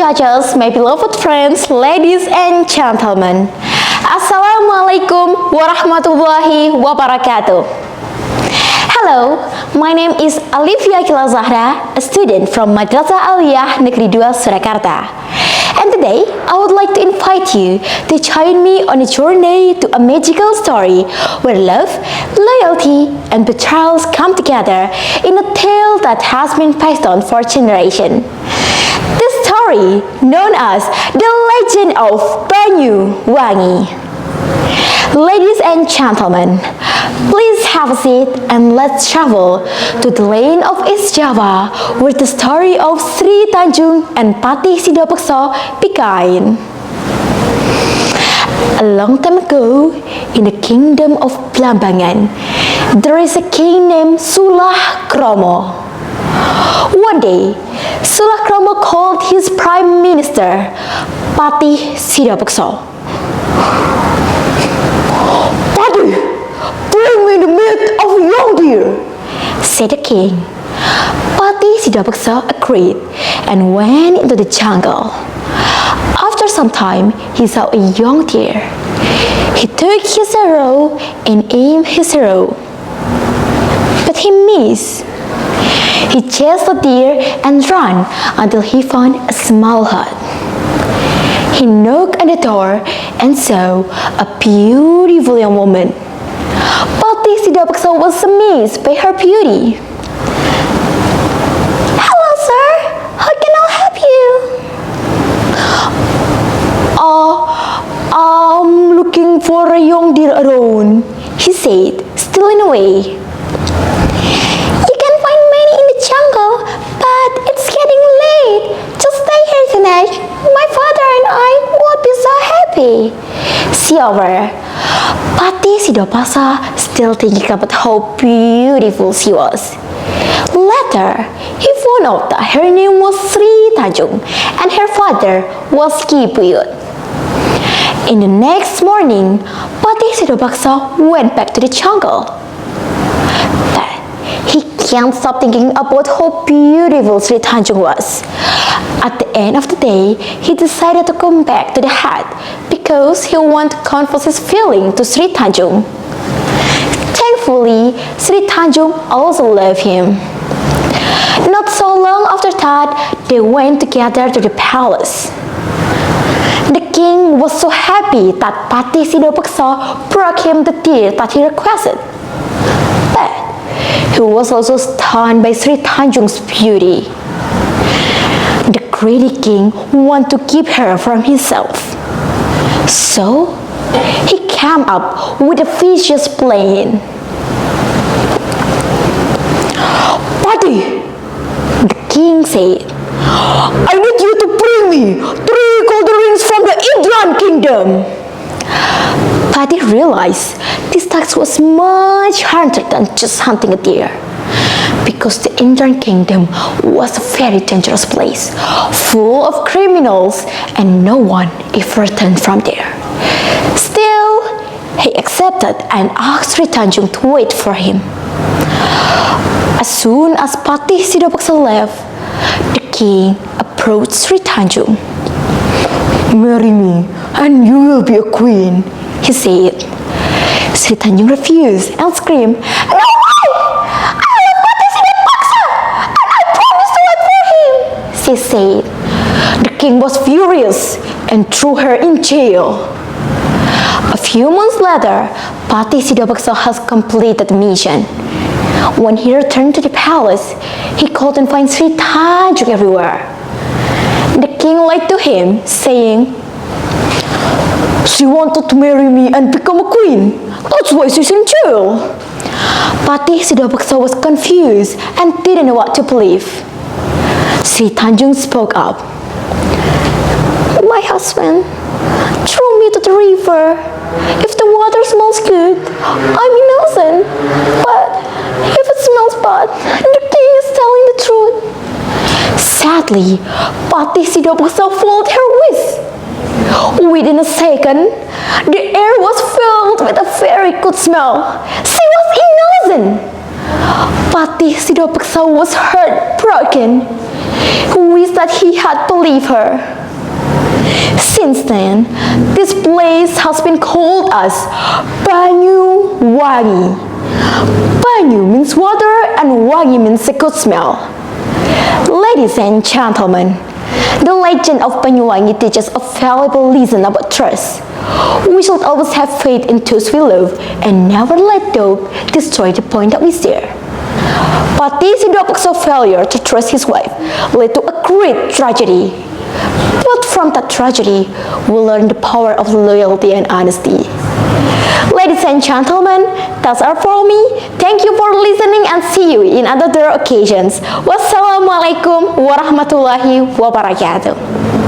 judges, my beloved friends, ladies and gentlemen. Assalamualaikum warahmatullahi wabarakatuh. Hello, my name is Alifya Aqila, a student from Madrasah Aliyah Negeri 2 Surakarta. And today, I would like to invite you to join me on a journey to a magical story where love, loyalty, and betrayals come together in a tale that has been passed on for generations. This story, known as the Legend of Banyuwangi. Ladies and gentlemen, please have a seat and let's travel to the land of East Java where the story of Sri Tanjung and Patih Sidapeksa began. A long time ago, in the kingdom of Blambangan, there is a king named Surakarta. One day, Surakarta called his prime minister, Patih Sidapeksa. "Patih, bring me the meat of a young deer," said the king. Patih Sidapeksa agreed and went into the jungle. After some time, he saw a young deer. He took his arrow and aimed his arrow, but he missed. He chased the deer and ran until he found a small hut. He knocked on the door and saw a beautiful young woman. Patih Sidapeksa was amazed by her beauty. "Hello, sir. How can I help you?" "I'm looking for a young deer around," he said, stealing away. "You can find many in the jungle, but it's getting late. Just stay here tonight. My father and I would be so happy," she offered. Patih Sidapeksa still thinking about how beautiful she was. Later, he found out that her name was Sri Tanjung and her father was Ki Buyut. In the next morning, Patih Sidapeksa went back to the jungle. But he can't stop thinking about how beautiful Sri Tanjung was. At the end of the day, he decided to come back to the hut because he wanted to confess his feeling to Sri Tanjung. Thankfully, Sri Tanjung also loved him. Not so long after that, they went together to the palace. The king was so happy that Patih Sidapeksa brought him the deer that he requested. But he was also stunned by Sri Tanjung's beauty. The greedy king wanted to keep her from himself. So, he came up with a vicious plan. "Patih," the king said, "I need you to bring me 3 golden rings from the Indian kingdom." Patih realized this task was much harder than just hunting a deer, because the Indian kingdom was a very dangerous place, full of criminals, and no one ever returned from there. Still, he accepted and asked Sri Tanjung to wait for him. As soon as Patih Sidapeksa left, the king approached Sri Tanjung. "Marry me and you will be a queen," he said. Sri Tanjung refused and screamed, "No way! I love Patih Sidapeksa and I promise to wait for him," she said. The king was furious and threw her in jail. A few months later, Patih Sidapeksa has completed the mission. When he returned to the palace, he couldn't find Sri Tanjung everywhere. The king lied to him, saying, "She wanted to marry me and become a queen. That's why she's in jail." Patih Sidapeksa was confused and didn't know what to believe. Sri Tanjung spoke up. "My husband threw me to the river. If the water smells good, I'm innocent. But if it smells bad, the king is telling the truth." Sadly, Patih Sidapeksa followed her wish. Within a second, the air was filled with a very good smell. She was innocent. Patih Sidapeksa was heartbroken. He wished that he had believed her. Since then, this place has been called as Banyuwangi. Banyu means water and wangi means a good smell. Ladies and gentlemen, the legend of Banyuwangi teaches a valuable lesson about trust. We should always have faith in those we love and never let doubt destroy the point that we share. Pati's of failure to trust his wife led to a great tragedy. But from that tragedy, we learn the power of loyalty and honesty. Ladies and gentlemen, that's all for me. Thank you for listening and see you in other occasions. Wassalamualaikum warahmatullahi wabarakatuh.